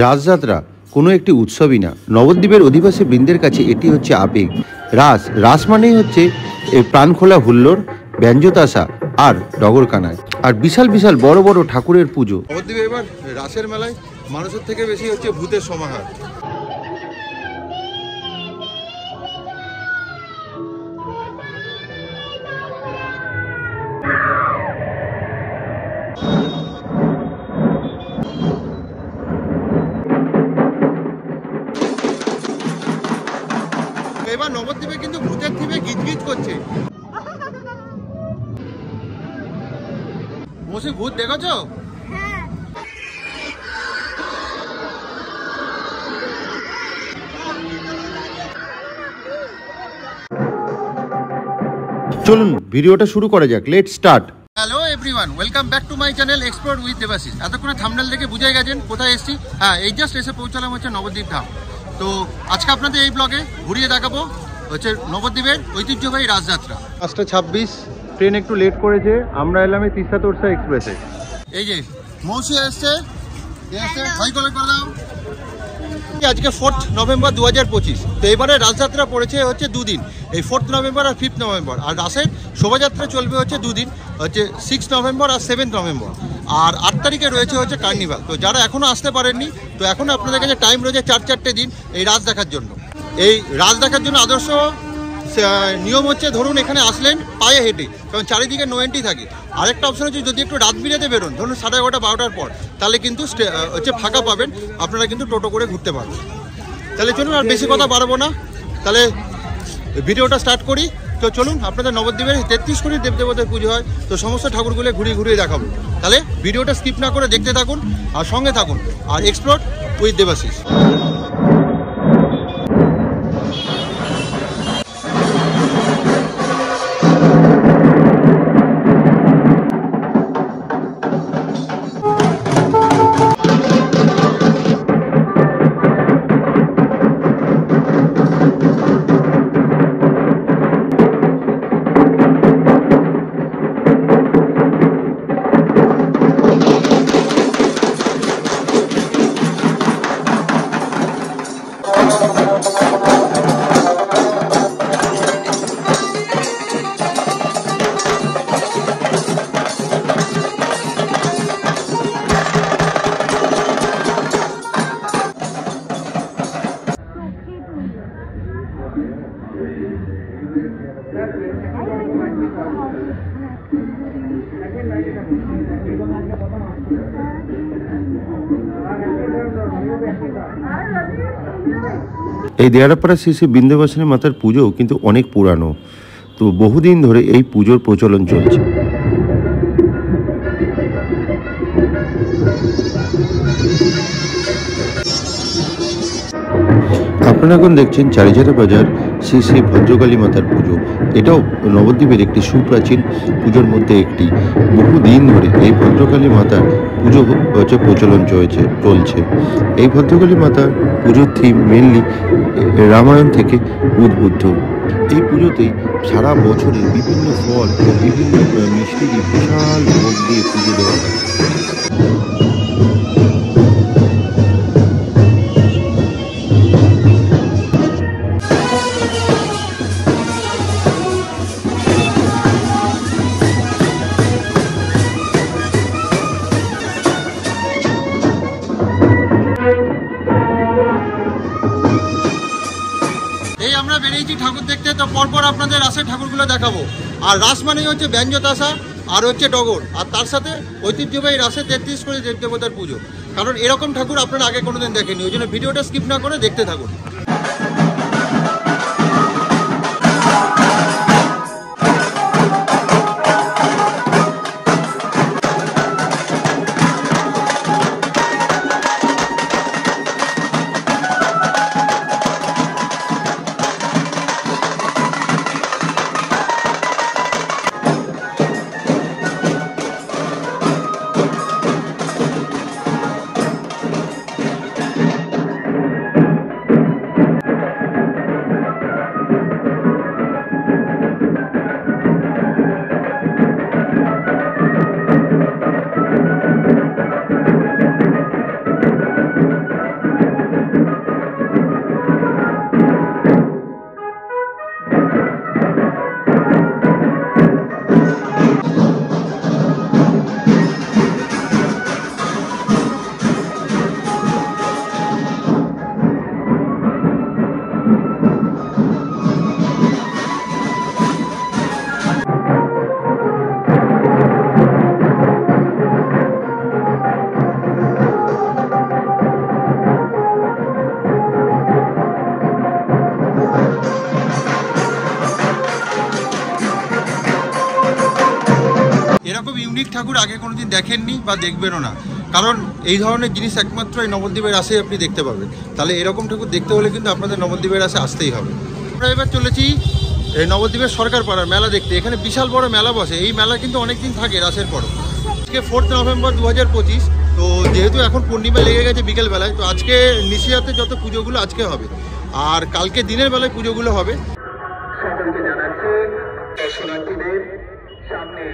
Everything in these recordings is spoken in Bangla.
রাসযাত্রা কোনো একটি উৎসবই না, নবদ্বীপের অধিবাসী বৃন্দের কাছে এটি হচ্ছে আবেগ। রাস মানেই হচ্ছে প্রাণখোলা হুল্লোড়, ব্যঞ্জতাশা আর ডগরকানায়, আর বিশাল বিশাল বড় বড় ঠাকুরের পুজো। নবদ্বীপে এবার রাসের মেলায় মানুষের থেকে বেশি হচ্ছে ভূতের সমাহার। এবার নবদ্বীপে কিন্তু ভূতের থিমে গিজগিজ করছে। বসে ভূত দেখেছো? চলুন ভিডিওটা শুরু করা যাক, let's start. Hello everyone, welcome back to my channel explore with Debashis. এতক্ষণে থাম্বনেল দেখে বুঝে গেছেন কোথায় এসেছি। হ্যাঁ, এই জাস্ট এসে পৌঁছালাম হচ্ছে নবদ্বীপ ধাম। তো আজকে আপনাদের এই ব্লগে ঘুরিয়ে দেখাবো হচ্ছে নবদ্বীপের ঐতিহ্যবাহী রাসযাত্রা। 5:26 ট্রেন একটু লেট করেছে, আমরা এলাম এই তিস্তা তোরসা এক্সপ্রেসে। এই যে মৌসি এসছে, ভাই করে দাও। আজকে 4 নভেম্বর 2025। তো এবারে রাসযাত্রা পড়েছে হচ্ছে দুদিন, এই 4 নভেম্বর আর 5 নভেম্বর। আর রাসের শোভাযাত্রা চলবে হচ্ছে দুদিন, হচ্ছে 6 নভেম্বর আর 7 নভেম্বর। আর 8 তারিখে রয়েছে হচ্ছে কার্নিভাল। তো যারা এখনও আসতে পারেননি, তো এখনও আপনাদের কাছে টাইম রয়েছে 4 দিন এই রাস দেখার জন্য। এই রাস দেখার জন্য আদর্শ নিয়ম হচ্ছে, ধরুন এখানে আসলেন পায়ে হেঁটে, কারণ চারিদিকে নো এন্ট্রি থাকে। আরেকটা অপশন হচ্ছে যদি একটু রাত বিরেতে বেরোন, ধরুন 11:30 12টার পর, তাহলে কিন্তু হচ্ছে ফাঁকা পাবেন, আপনারা কিন্তু টোটো করে ঘুরতে পারবেন। তাহলে চলুন আর বেশি কথা বাড়াবো না, তাহলে ভিডিওটা স্টার্ট করি। তো চলুন, আপনাদের নবদ্বীপের 33 কোটি দেবদেবতার পুজো হয়, তো সমস্ত ঠাকুরগুলো ঘুরিয়ে দেখাবো। তাহলে ভিডিওটা স্কিপ না করে দেখতে থাকুন আর সঙ্গে থাকুন, আর এক্সপ্লোর উইথ দেবাশিস। এই দেয়ারাপাড়া শ্রী শ্রী বিন্ধ্যবাসিনী মাতার পুজো কিন্তু অনেক পুরানো, তো বহুদিন ধরে এই পুজোর প্রচলন চলছে। আপনারা এখন দেখছেন চারিজারা বাজার শ্রী শ্রী ভদ্রকালী মাতার পুজো। এটাও নবদ্বীপের একটি সুপ্রাচীন পুজোর মধ্যে একটি। বহুদিন ধরে এই ভদ্রকালী মাতার পুজো হচ্ছে প্রচলন চলছে। এই ভদ্রকালী মাতার পুজোর থিম মেনলি রামায়ণ থেকে উদ্বুদ্ধ। এই পুজোতেই সারা বছরের বিভিন্ন ফল ও বিভিন্ন মিষ্টি দিয়ে বিশাল ভোগ দিয়ে পুজো দেওয়া হয়। আমরা বেরিয়েছি ঠাকুর দেখতে, তো পরপর আপনাদের রাসের ঠাকুরগুলো দেখাবো। আর রাস মানেই হচ্ছে ব্যঞ্জতাশা আর হচ্ছে ডগর, আর তার সাথে ঐতিহ্যবাহী রাসে 33 কোটি দেবদেবতার পুজো। কারণ এরকম ঠাকুর আপনারা আগে কোনোদিন দেখেনি, ওই জন্য ভিডিওটা স্কিপ না করে দেখতে থাকুন। ঠাকুর আগে কোনোদিন দেখেননি বা দেখবেনও না, কারণ এই ধরনের জিনিস একমাত্র এই নবদ্বীপের রাসে আপনি দেখতে পাবেন। তাহলে এরকম ঠাকুর দেখতে হলে কিন্তু আপনাদের নবদ্বীপের রাসে আসতেই হবে। আমরা এবার চলেছি এই নবদ্বীপের সরকার পাড়ার মেলা দেখতে। এখানে বিশাল বড় মেলা বসে, এই মেলা কিন্তু অনেক দিন থাকে রাসের পরও। আজকে 4 নভেম্বর 2025, তো যেহেতু এখন পূর্ণিমা লেগে গেছে বিকেলবেলায়, তো আজকে নিশিরাতে যত পুজোগুলো আজকে হবে, আর কালকে দিনের বেলায় পুজোগুলো হবে। সকলকে জানাচ্ছি দর্শনার্থীদের সামনে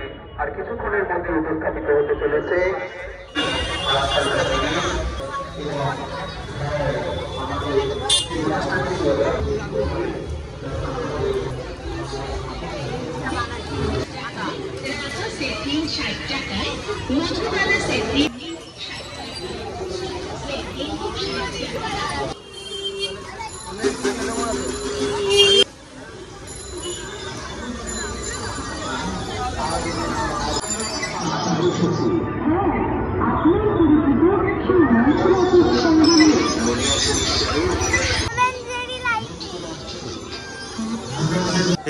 আর কিছুক্ষণের মধ্যে উপস্থাপিত হতে চলেছে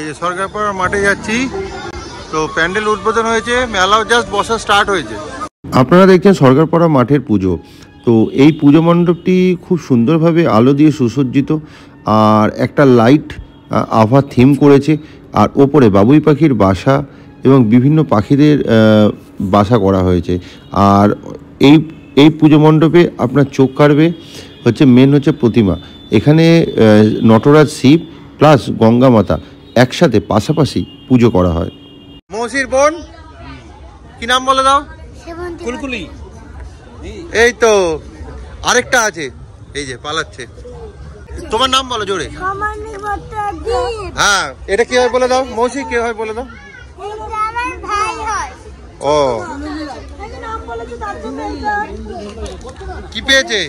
এই যে সরকারপাড়া মাঠে যাচ্ছি, তো প্যান্ডেল উদ্বোধন হয়েছে, মেলাও জাস্ট বসা স্টার্ট হয়েছে। আপনারা দেখছেন সরকারপাড়া মাঠের পুজো। তো এই পুজো মণ্ডপটি খুব সুন্দরভাবে আলো দিয়ে সুসজ্জিত, আর একটা লাইট আভা থিম করেছে, আর ওপরে বাবুই পাখির বাসা এবং বিভিন্ন পাখিদের বাসা করা হয়েছে। আর এই পুজো মণ্ডপে আপনার চোখ কাড়বে মেন হচ্ছে প্রতিমা। এখানে নটরাজ শিব প্লাস গঙ্গা মাতা একসাথে পাশাপাশি পুজো করা হয়। মৌসির বোন কি নাম বলে দাও? কুলকুলি। এই তো আরেকটা আছে, এই যে পালাচ্ছে। তোমার নাম বলো জোরে। হ্যাঁ, এটা কি হয় বলে দাও মৌসি, কে হয় বলে দাও? ও, কি পেয়েছে?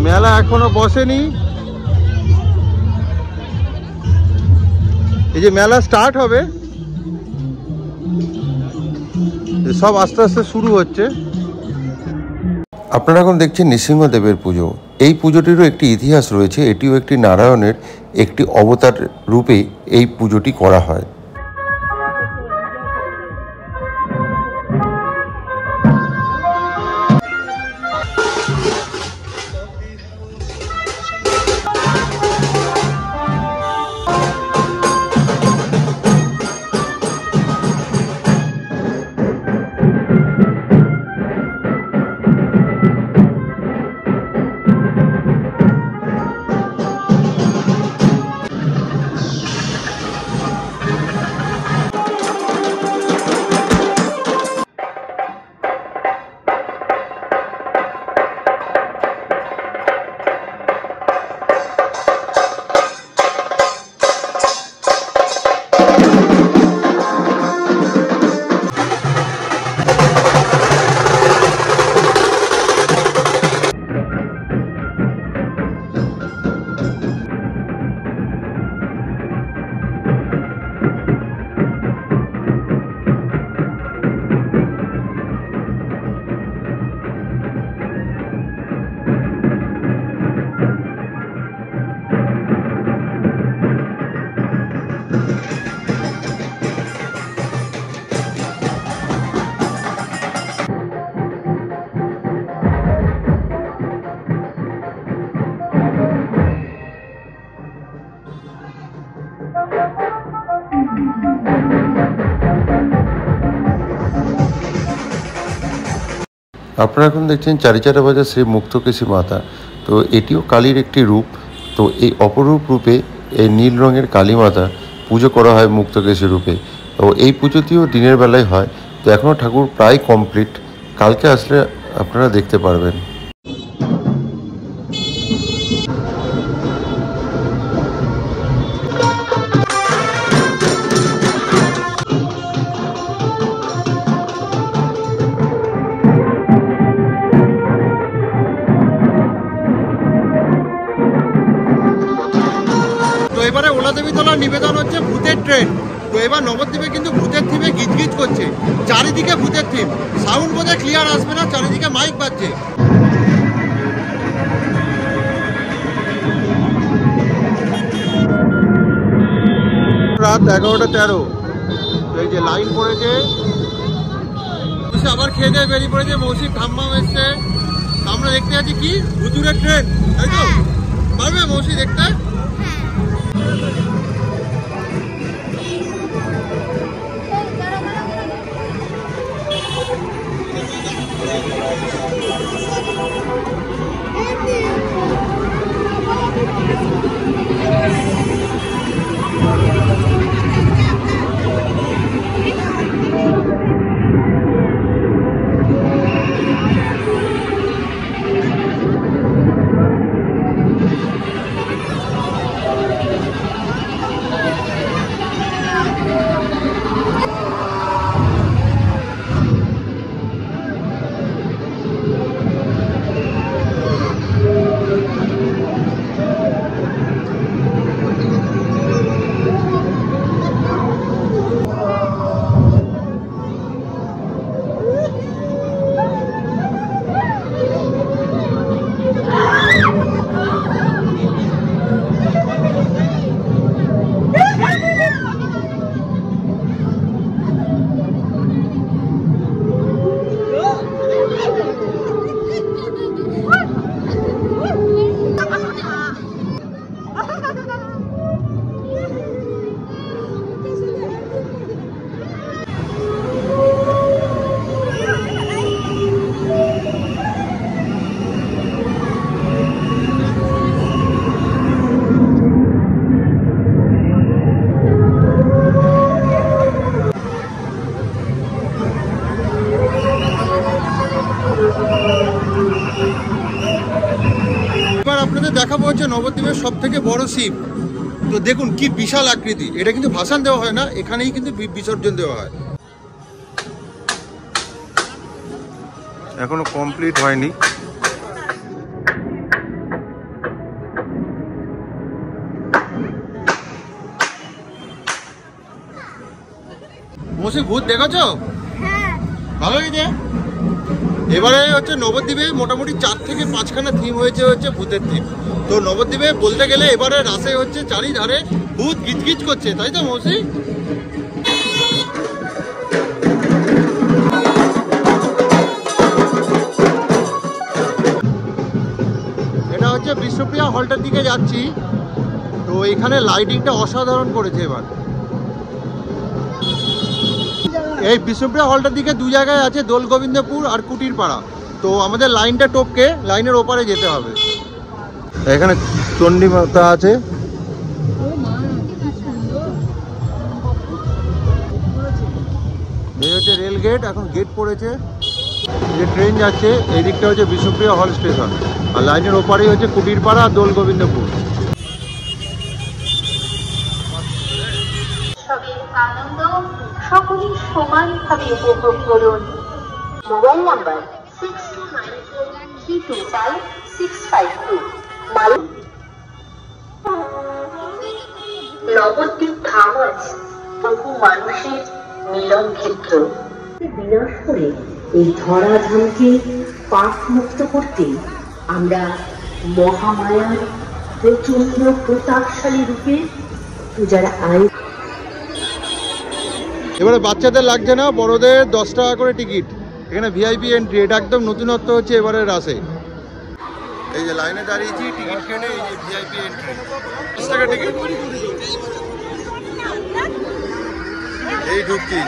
মেলা এখনো বসেনি, এই যে মেলা স্টার্ট হবে, সব আস্তে আস্তে শুরু হচ্ছে। আপনারা এখন দেখছেন নৃসিংহদেবের পুজো। এই পুজোটিরও একটি ইতিহাস রয়েছে। এটিও একটি নারায়ণের একটি অবতার রূপে এই পুজোটি করা হয়। আপনারা এখন দেখছেন চারিচারা বাজার শ্রী মুক্তকেশী মাতা। তো এটিও কালীর একটি রূপ। তো এই অপরূপ রূপে এই নীল রঙের কালী মাতা পুজো করা হয় মুক্তকেশী রূপে। তো এই পুজোটিও দিনের বেলায় হয়। তো এখনও ঠাকুর প্রায় কমপ্লিট, কালকে আসলে আপনারা দেখতে পারবেন। এবারে ওলাদেবীতলার নিবেদন হচ্ছে ভূতের ট্রেন। তো এবার নবদ্বীপে কিন্তু ভূতের থিমে গিজগিজ করছে, চারিদিকে ভূতের থিম। সাউন্ড বোধহয় ক্লিয়ার আসবে না, চারিদিকে মাইক বাজছে। রাত 11:13। এই যে লাইন পড়েছে, আবার খেয়ে দিয়ে বেরিয়ে পড়েছে। মৌসিক ধাম্মাম এসছে। আমরা দেখতে আছি কি হুজুরের ট্রেন, তাই তো? পারবে মৌসি দেখতে? আপনাদের দেখাবো হচ্ছে নবদ্বীপের সব থেকে বড় শিব। তো দেখুন কি বিশাল আকৃতি। এটা কিন্তু ভাসান দেওয়া হয় না, এখানেই কিন্তু বিসর্জন দেওয়া হয়। এখনো কমপ্লিট হয়নি। মৌসি ভূত দেখেছো? ভালো লেগেছে? এবারে হচ্ছে নবদ্বীপে মোটামুটি 4 থেকে 5খানা থিম হয়েছে হচ্ছে ভূতের থিম। তো নবদ্বীপে বলতে গেলে এবারে রাসে হচ্ছে চারিধারে ভূত গিজগিজ করছে, তাই তো মৌসি? এটা হচ্ছে বিশ্বপ্রিয়া হলটার দিকে যাচ্ছি। তো এখানে লাইটিংটা অসাধারণ করেছে এবার। এই বিশ্বপ্রিয়া হলটার দিকে 2 জায়গায় আছে, দোল গোবিন্দপুর আর কুটির পাড়া। তো আমাদের লাইনটা টপকে লাইনের ওপারে যেতে হবে। এখানে চণ্ডী মাতা আছে। এই হচ্ছে রেল গেট, এখন গেট পড়েছে। যে ট্রেন যাচ্ছে এই দিকটা হচ্ছে বিশ্বপ্রিয়া হল স্টেশন, আর লাইনের ওপারেই হচ্ছে কুটির পাড়া আর দোল গোবিন্দপুর। আনন্দ সকলেই সমানভাবে উপভোগ করুন। Mobile number 6294325652। নবদ্বীপ ধাম আজ বহু মানুষের মিলন ক্ষেত্র। বিনাশ করে এই ধরাধামকে পাপ মুক্ত করতে আমরা মহামায়ার প্রচন্ড প্রতাপশালী রূপে পূজার আয়োজন। এবারে বাচ্চাদের লাগছে না, বড়দের 10 টাকা করে টিকিট। এখানে ভিআইপি এন্ট্রি, এটা একদম নতুনত্ব হচ্ছে এবারে রাসে। এই যে লাইনে দাঁড়িয়েছি টিকিট কেটে, এই যে ভিআইপি এন্ট্রি 10 টাকা টিকিট। এই ঢুকছি।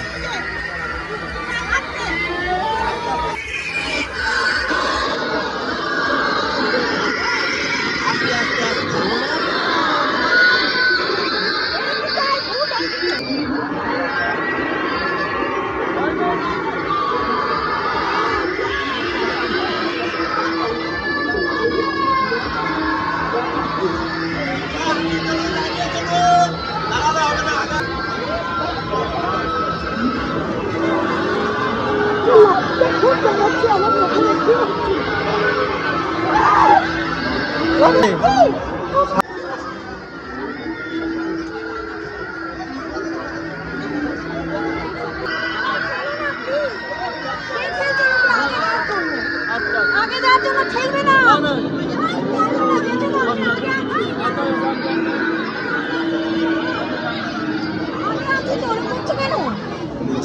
আগে যাওয়ার জন্য ঠেলবে না।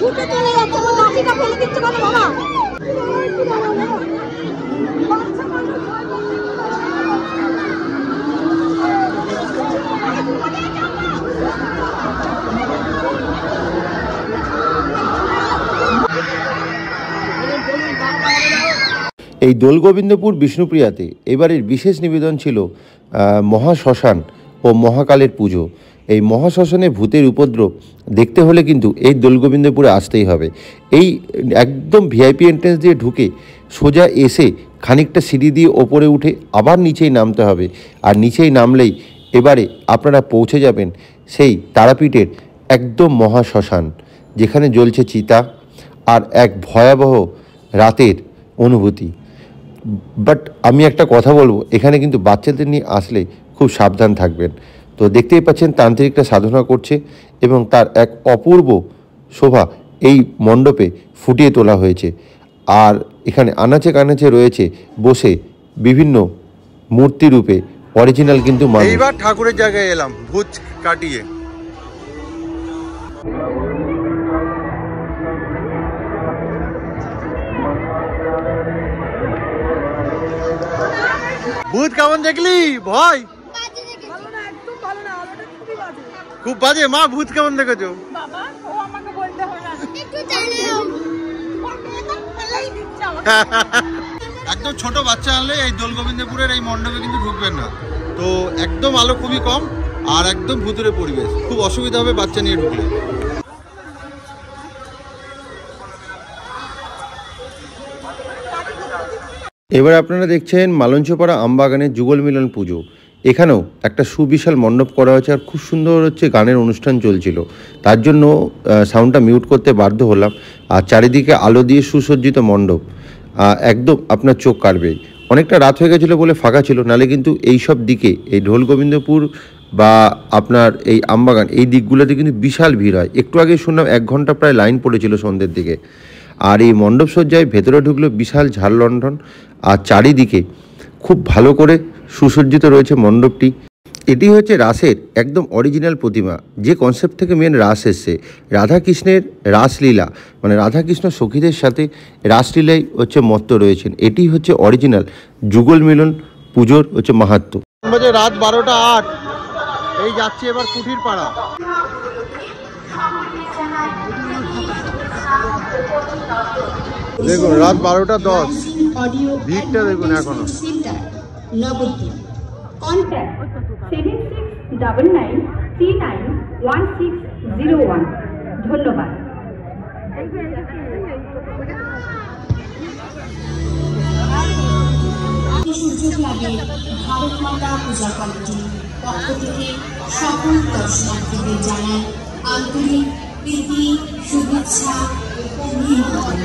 ছুটে চলে যাচ্ছে, আমার লাঠিটা ফেলে দিচ্ছে কেন বাবা? এই দোলগোবিন্দপুর বিষ্ণুপ্রিয়াতে এবারের বিশেষ নিবেদন ছিল মহাশ্মশান ও মহাকালের পুজো। এই মহাশ্মশানে ভূতের উপদ্রব দেখতে হলে কিন্তু এই দোলগোবিন্দপুরে আসতেই হবে। এই একদম ভিআইপি এন্ট্রেন্স দিয়ে ঢুকে সোজা এসে খানিকটা সিঁড়ি দিয়ে ওপরে উঠে আবার নিচেই নামতে হবে। আর নিচেই নামলেই এবারে আপনারা পৌঁছে যাবেন সেই তারাপীঠের একদম মহাশ্মশান, যেখানে জ্বলছে চিতা আর এক ভয়াবহ রাতের অনুভূতি। বাট আমি একটা কথা বলবো, এখানে কিন্তু বাচ্চাদের নিয়ে আসলে খুব সাবধান থাকবেন। তো দেখতেই পাচ্ছেন তান্ত্রিকটা সাধনা করছে এবং তার এক অপূর্ব শোভা এই মণ্ডপে ফুটিয়ে তোলা হয়েছে। আর এখানে আনাচে কানাচে রয়েছে বসে বিভিন্ন মূর্তি রূপে অরিজিনাল কিন্তু মানুষ। এইবার ঠাকুরের জায়গায় এলাম ভূত কাটিয়ে। ভূত কেমন দেখলি? ভয় খুব বাজে। মা ভূত কেমন দেখেছো? একদম ছোট বাচ্চা আনলে এই দোলগোবিন্দপুরের এই মণ্ডপে কিন্তু ঢুকবেন না। তো একদম আলো খুবই কম আর একদম ভুতুরে পরিবেশ, খুব অসুবিধা হবে বাচ্চা নিয়ে ঢুকলে। এবার আপনারা দেখছেন মালঞ্চপাড়া আমবাগানের যুগল মিলন পুজো। এখানেও একটা সুবিশাল মণ্ডপ করা হয়েছে আর খুব সুন্দর হচ্ছে গানের অনুষ্ঠান চলছিল, তার জন্য সাউন্ডটা মিউট করতে বাধ্য হলাম। আর চারিদিকে আলো দিয়ে সুসজ্জিত মণ্ডপ, একদম আপনার চোখ কাড়বেই। অনেকটা রাত হয়ে গেছিলো বলে ফাঁকা ছিল, নালে কিন্তু এই সব দিকে এই দোলগোবিন্দপুর বা আপনার এই আমবাগান এই দিকগুলোতে কিন্তু বিশাল ভিড় হয়। একটু আগে শুনলাম 1 ঘন্টা প্রায় লাইন পড়েছিল সন্ধ্যের দিকে। আর এই মণ্ডপ সজ্জায় ভেতরে ঢুকলো বিশাল ঝাড় লণ্ঠন, আর চারিদিকে খুব ভালো করে সুসজ্জিত রয়েছে মণ্ডপটি। এটি হচ্ছে রাসের একদম অরিজিনাল প্রতিমা, যে কনসেপ্ট থেকে মেন রাস এসছে। রাধাকৃষ্ণের রাসলীলা, মানে রাধাকৃষ্ণ সখীদের সাথে রাসলীলাই হচ্ছে মত্ত রয়েছেন। এটি হচ্ছে অরিজিনাল যুগল মিলন পুজোর হচ্ছে মাহাত্ম্য। রাত 12টা 8, এই যাচ্ছে এবার কুঠির পাড়া। দেখুন রাত 12টা 10, ভিড়টা দেখুন এখনো। কন্ট্যাক্ট 7699391601। ধন্যবাদ। সূর্য ক্লাবের ভারত মাতা পূজা কমিটির পক্ষ থেকে সকল দর্শনার্থীদের জানাই আন্তরিক প্রীতি, শুভেচ্ছা ও অভিনন্দন।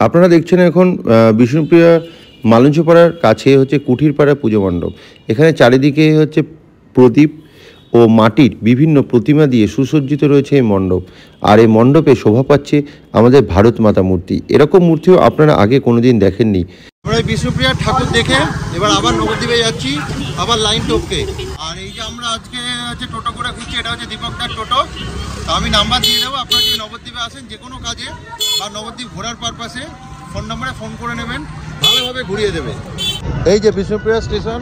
আপনারা দেখছেন এখন বিষ্ণুপ্রিয়া মালঞ্চপাড়ার কাছে হচ্ছে কুঠিরপাড়া পুজো মণ্ডপ। এখানে চারিদিকে হচ্ছে প্রদীপ ও মাটির বিভিন্ন প্রতিমা দিয়ে সুসজ্জিত রয়েছে এই মণ্ডপ। আর এই মণ্ডপে শোভা পাচ্ছে আমাদের ভারত মাতা মূর্তি। এরকম মূর্তিও আপনারা আগে কোনোদিন দেখেননি। আমরা বিষ্ণুপ্রিয়ার ঠাকুর দেখে এবার আবার নবদ্বীপে যাচ্ছি, আবার লাইন টপকে। আর এই যে আমরা আজকে হচ্ছে টোটো করে ঘুরছি, এটা হচ্ছে দীপকদার টোটো। তো আমি নাম্বার দিয়ে দেবো, আপনারা যদি নবদ্বীপে আসেন যে কোনো কাজে বা নবদ্বীপ ঘোরার পারপাসে ফোন নম্বরে ফোন করে নেবেন, ভালোভাবে ঘুরিয়ে দেবে। এই যে বিষ্ণুপ্রিয়া স্টেশন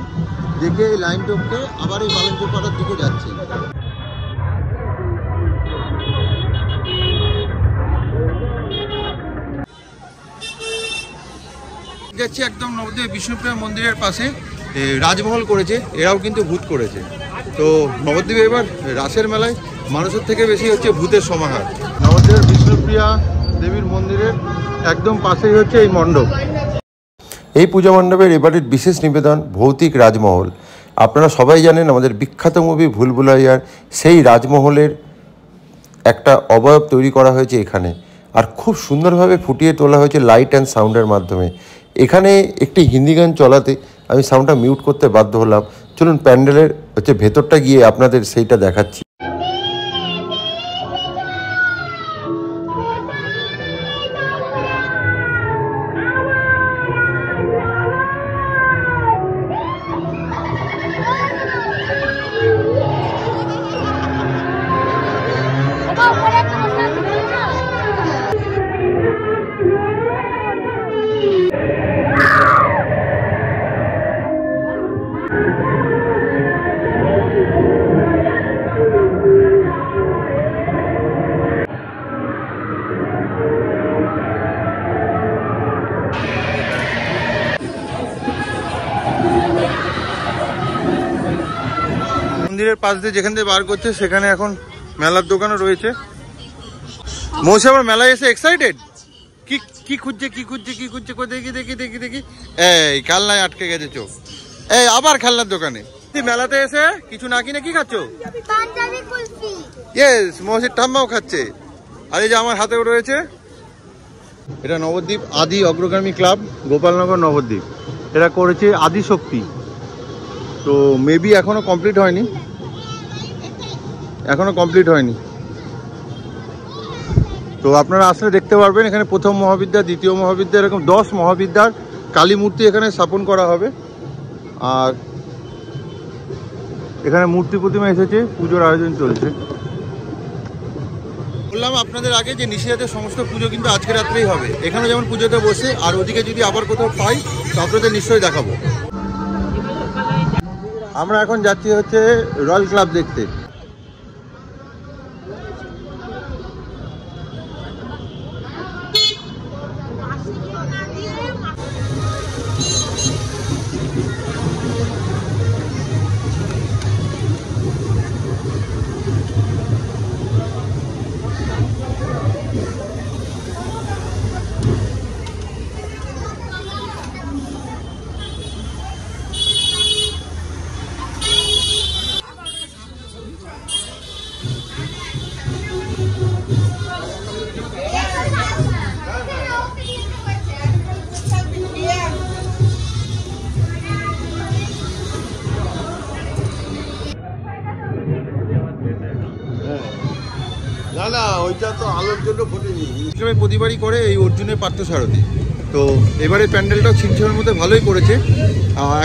দেখে এই লাইন টপকে আবার এই মালঞ্চপাড়ার দিকে যাচ্ছি। যাচ্ছি একদম নবদ্বীপ বিষ্ণুপ্রিয়া মন্দিরের পাশে রাজমহল করেছে, এরাও কিন্তু ভূত করেছে। তো নবদ্বীপে এবার রাসের মেলায় মানুষের থেকে বেশি হচ্ছে ভূতের সমাহার। নবদ্বীপের বিষ্ণুপ্রিয়া দেবীর মন্দিরের একদম পাশেই হচ্ছে এই মণ্ডপ। এই পূজা মণ্ডপের এবারের বিশেষ নিবেদন ভৌতিক রাজমহল। আপনারা সবাই জানেন আমাদের বিখ্যাত মুভি ভুলভুলাইয়ার সেই রাজমহলের একটা অবয়ব তৈরি করা হয়েছে এখানে, আর খুব সুন্দরভাবে ফুটিয়ে তোলা হয়েছে লাইট অ্যান্ড সাউন্ডের মাধ্যমে। এখানে একটি হিন্দি গান চলাতে আমি সাউন্ডটা মিউট করতে বাধ্য হলাম। চলুন প্যান্ডেলের হচ্ছে ভেতরটা গিয়ে আপনাদের সেইটা দেখাচ্ছি। মন্দিরের পাশ দিয়ে যেখান থেকে বার করছে সেখানে এখন মেলার দোকানও রয়েছে। মৌসা আবার মেলায় এসে এক্সাইটেড, কি কি খুঁজছে কি খুঁজছে কি খুঁজছে, দেখি দেখি দেখি দেখি, এই খেলনায় আটকে গেছে চোখ, এই আবার খেলনার দোকানে। মেলাতে এসে কিছু না কিনে কি খাচ্ছ? ইয়েস, মৌসির ঠাম্মাও খাচ্ছে। আর এই যে আমার হাতেও রয়েছে, এটা নবদ্বীপ আদি অগ্রগামী ক্লাব, গোপালনগর নবদ্বীপ। এটা করেছে আদিশক্তি। তো মেবি এখনো কমপ্লিট হয়নি, তো আপনারা আসলে দেখতে পারবেন। এখানে প্রথম মহাবিদ্যা, দ্বিতীয় মহাবিদ্যা, এরকম 10 মহাবিদ্যার কালী মূর্তি এখানে স্থাপন করা হবে। আর এখানে মূর্তি প্রতিমা এসেছে, পুজোর আয়োজন চলছে। বললাম আপনাদের আগে যে নিশিরাতের সমস্ত পুজো কিন্তু আজকে রাত্রেই হবে। এখানে যেমন পুজোতে বসে, আর ওদিকে যদি আবার কোথাও পাই তো আপনাদের নিশ্চয়ই দেখাবো। আমরা এখন যাচ্ছি হচ্ছে রয়্যাল ক্লাব দেখতে। না, ওইটা তো আলোর জন্য ফোটেনি। প্রতিবারই করে এই অর্জুনের পার্থসারথী। তো এবারে প্যান্ডেলটাও ছিমছিমের মধ্যে ভালোই করেছে।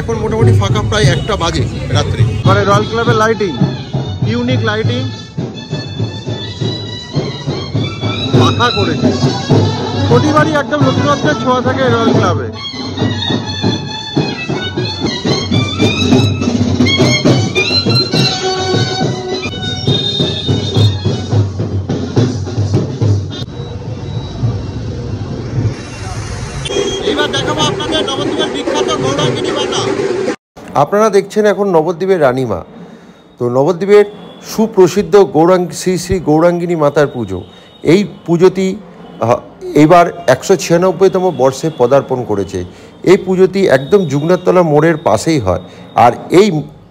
এখন মোটামুটি ফাঁকা, প্রায় 1টা বাজে রাত্রি। এবারে রয়্যাল ক্লাবের লাইটিং, ইউনিক লাইটিং পাখা করেছে। প্রতিবারই একদম নতুনত্বের ছোঁয়া থাকে রয়্যাল ক্লাবে। আপনারা দেখছেন এখন নবদ্বীপের রানীমা। তো নবদ্বীপের সুপ্রসিদ্ধ শ্রী শ্রী গৌরাঙ্গিনী মাতার পুজো। এই পুজোটি এবার 196তম বর্ষে পদার্পণ করেছে। এই পুজোটি একদম যুগনাথতলা মোড়ের পাশেই হয়। আর এই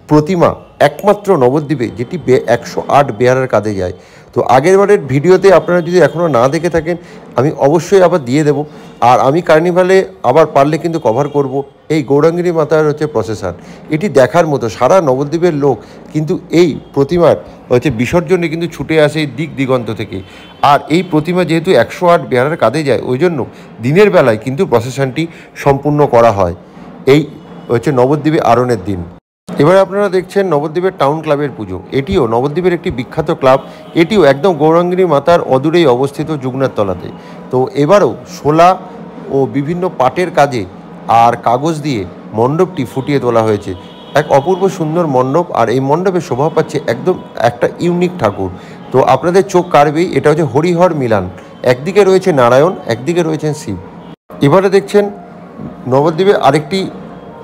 প্রতিমা একমাত্র নবদ্বীপে যেটি 108 বেহারার কাঁধে যায়। তো আগের বারের ভিডিওতে আপনারা যদি এখনও না দেখে থাকেন, আমি অবশ্যই আবার দিয়ে দেব। আর আমি কার্নিভালে আবার পারলে কিন্তু কভার করব এই গৌরাঙ্গিনী মাতার হচ্ছে প্রসেসন। এটি দেখার মতো, সারা নবদ্বীপের লোক কিন্তু এই প্রতিমার হচ্ছে বিসর্জনে কিন্তু ছুটে আসে এই দিক দিগন্ত থেকে। আর এই প্রতিমা যেহেতু 108 বেহারার কাঁধে যায়, ওই জন্য দিনের বেলায় কিন্তু প্রসেসনটি সম্পূর্ণ করা হয় এই হচ্ছে নবদ্বীপে আরণের দিন। এবারে আপনারা দেখছেন নবদ্বীপের টাউন ক্লাবের পুজো। এটিও নবদ্বীপের একটি বিখ্যাত ক্লাব। এটিও একদম গৌরাঙ্গিনী মাতার অদূরেই অবস্থিত যুগনাথতলাতে। তো এবারও শোলা ও বিভিন্ন পাটের কাজে আর কাগজ দিয়ে মণ্ডপটি ফুটিয়ে তোলা হয়েছে। এক অপূর্ব সুন্দর মণ্ডপ। আর এই মণ্ডপে শোভা পাচ্ছে একদম একটা ইউনিক ঠাকুর। তো আপনাদের চোখ কাড়বেই, এটা হচ্ছে হরিহর মিলান। একদিকে রয়েছে নারায়ণ, একদিকে রয়েছেন শিব। এবারে দেখছেন নবদ্বীপে আরেকটি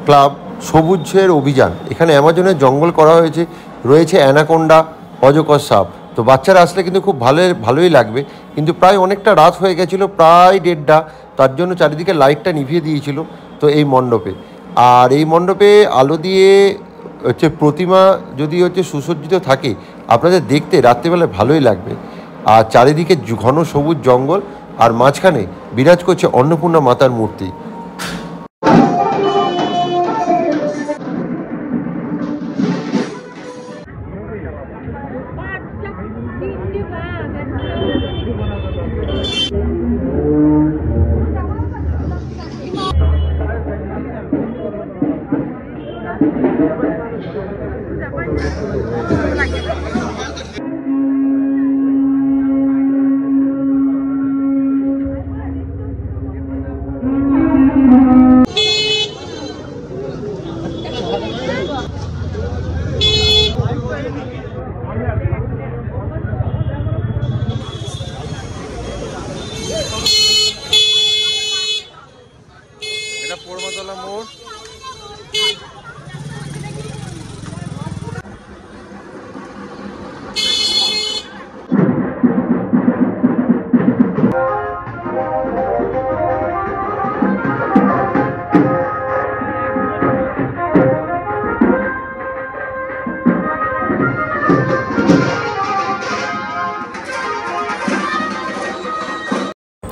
ক্লাব, সবুজের অভিযান। এখানে অ্যামাজনের জঙ্গল করা হয়েছে, রয়েছে অ্যানাকোন্ডা, অজগর সাপ। তো বাচ্চারা আসলে কিন্তু খুব ভালোই লাগবে। কিন্তু প্রায় অনেকটা রাত হয়ে গেছিলো, প্রায় 1:30, তার জন্য চারিদিকে লাইটটা নিভিয়ে দিয়েছিল তো এই মণ্ডপে। আর এই মণ্ডপে আলো দিয়ে হচ্ছে প্রতিমা যদি হচ্ছে সুসজ্জিত থাকে, আপনাদের দেখতে রাত্রিবেলায় ভালোই লাগবে। আর চারিদিকে ঘন সবুজ জঙ্গল, আর মাঝখানে বিরাজ করছে অন্নপূর্ণা মাতার মূর্তি।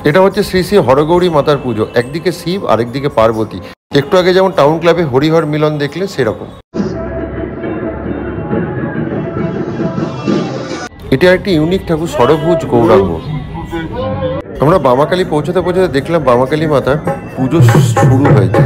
এটা হচ্ছে শ্রী শ্রী হরগৌরী মাতার পুজো। একদিকে শিব আরেকদিকে পার্বতী। একটু আগে যেমন টাউন ক্লাবে হরিহর মিলন দেখলে সেরকম। এটা একটি ইউনিক ঠাকুর ষড়ভুজ গৌরাঙ্গ। আমরা বামাকালী পৌঁছতে পৌঁছতে দেখলাম বামাকালী মাতার পুজো শুরু হয়েছে।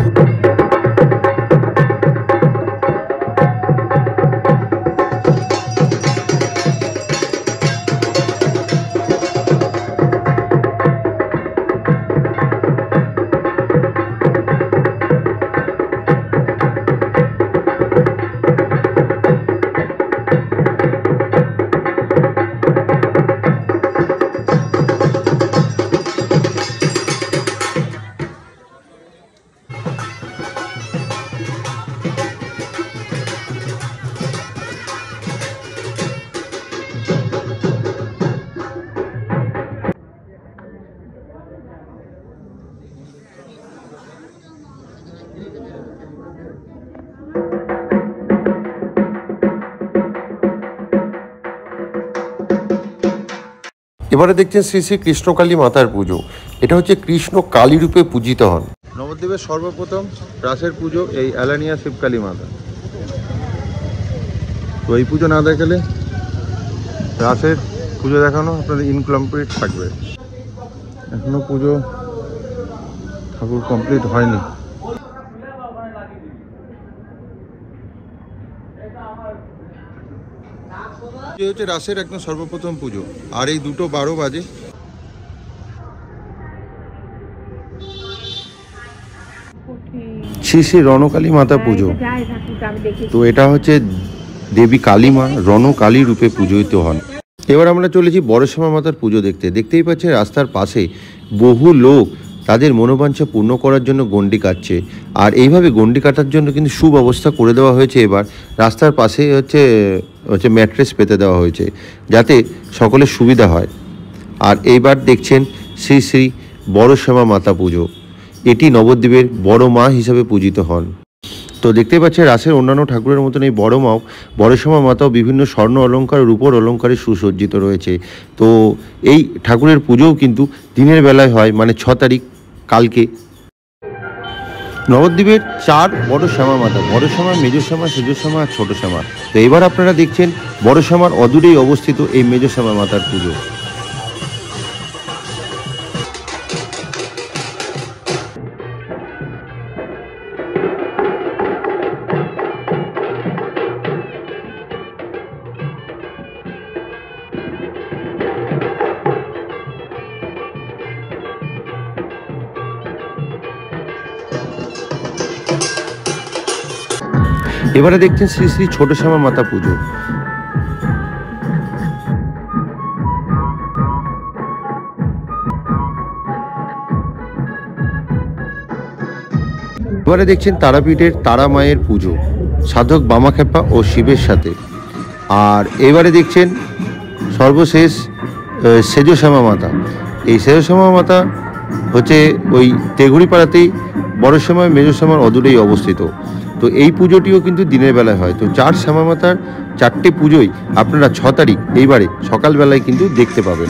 এবারে দেখছেন শ্রী শ্রী কৃষ্ণকালী মাতার পুজো। এটা হচ্ছে কৃষ্ণ কালী রূপে পূজিত হন। নবদ্বীপের সর্বপ্রথম রাসের পুজো এই অ্যালানিয়া শিবকালী মাতা। তো এই পুজো না দেখালে রাসের পুজো দেখানো আপনাদের ইনকমপ্লিট থাকবে। এখনো পুজো ঠাকুর কমপ্লিট হয়নি। এই হচ্ছে রাসের একদম সর্বপ্রথম পুজো। আর এই 2:12 বাজে। শ্রী শ্রী রণকালী মাতা পুজো। তো এটা হচ্ছে দেবী কালীমা রণকালী রূপে পূজিত হন। এবার আমরা চলেছি বড়শ্যামা মাতার পুজো দেখতে। দেখতেই পাচ্ছেন রাস্তার পাশে বহু লোক তাদের মনোবাঞ্ছা পূর্ণ করার জন্য গণ্ডি কাটছে। আর এইভাবে গণ্ডি কাটার জন্য কিন্তু সুব্যবস্থা করে দেওয়া হয়েছে। এবার রাস্তার পাশে হচ্ছে ম্যাট্রেস পেতে দেওয়া হয়েছে যাতে সকলের সুবিধা হয়। আর এইবার দেখছেন শ্রী শ্রী বড়শ্যামা মাতা পুজো। এটি নবদ্বীপের বড় মা হিসাবে পূজিত হন। তো দেখতেই পাচ্ছেন রাসের অন্যান্য ঠাকুরের মতন এই বড় মাও বড়শ্যামা মাতাও বিভিন্ন স্বর্ণ অলঙ্কার রূপোর অলঙ্কারে সুসজ্জিত রয়েছে। তো এই ঠাকুরের পুজোও কিন্তু দিনের বেলায় হয়, মানে 6 তারিখ কালকে। নবদ্বীপের 4 বড় শ্যামা মাতা, বড় শ্যামা, মেজ শ্যামা, সেজ শ্যামা আর ছোট শ্যামা। তো এবার আপনারা দেখছেন বড় শ্যামার অদূরেই অবস্থিত এই মেজ শ্যামা মাতার পুজো। এবারে দেখছেন শ্রী শ্রী ছোট শ্যামা মাতা পুজো। এবারে দেখছেন তারাপীঠের তারা মায়ের পুজো, সাধক বামাখ্যাপা ও শিবের সাথে। আর এবারে দেখছেন সর্বশেষ সেজ শ্যামা মাতা। এই সেজ শ্যামা মাতা হচ্ছে ওই তেঘুড়িপাড়াতেই বড় শ্যামা মেজ শ্যামার অদূরেই অবস্থিত। তো এই পুজোটিও কিন্তু দিনের বেলায় হয়। তো 4 শ্যামা মাতার 4টে পুজোই আপনারা 6 তারিখ এইবারে সকালবেলায় কিন্তু দেখতে পাবেন।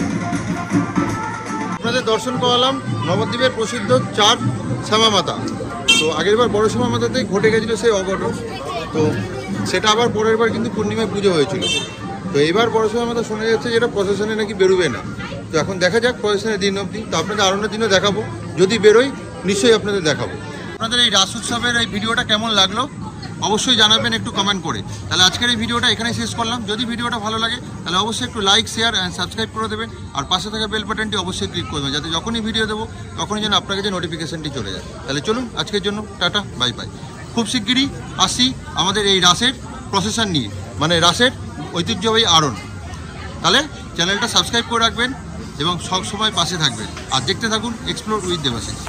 আপনাদের দর্শন করালাম নবদ্বীপের প্রসিদ্ধ 4 শ্যামা মাতা। তো আগেরবার বড় শ্যামা মাতাতেই ঘটে গেছিলো সেই অঘটন। তো সেটা আবার পরের বার কিন্তু পূর্ণিমায় পুজো হয়েছিল। তো এইবার বড় শ্যামা মাতা শোনা যাচ্ছে যেটা প্রসেশনে নাকি বেরোবে না। তো এখন দেখা যাক প্রসেশনের দিন অবধি। তো আপনাদের আরও দিনও দেখাবো, যদি বেরোয় নিশ্চয়ই আপনাদের দেখাবো। আপনাদের এই রাস উৎসবের এই ভিডিওটা কেমন লাগলো অবশ্যই জানাবেন একটু কমেন্ট করে। তাহলে আজকের এই ভিডিওটা এখানেই শেষ করলাম। যদি ভিডিওটা ভালো লাগে তাহলে অবশ্যই একটু লাইক, শেয়ার অ্যান্ড সাবস্ক্রাইব করে দেবেন। আর পাশে থাকা বেল বাটনটি অবশ্যই ক্লিক করবেন যাতে যখনই ভিডিও দেবো তখনই যেন আপনার কাছে নোটিফিকেশনটি চলে যায়। তাহলে চলুন আজকের জন্য টাটা, বাই বাই। খুব শিগগিরই আসছি আমাদের এই রাসের প্রসেশন নিয়ে, মানে রাসের ঐতিহ্যবাহী আরণ। তাহলে চ্যানেলটা সাবস্ক্রাইব করে রাখবেন এবং সব সময় পাশে থাকবেন। আর দেখতে থাকুন এক্সপ্লোর উইথ দেবাশিস।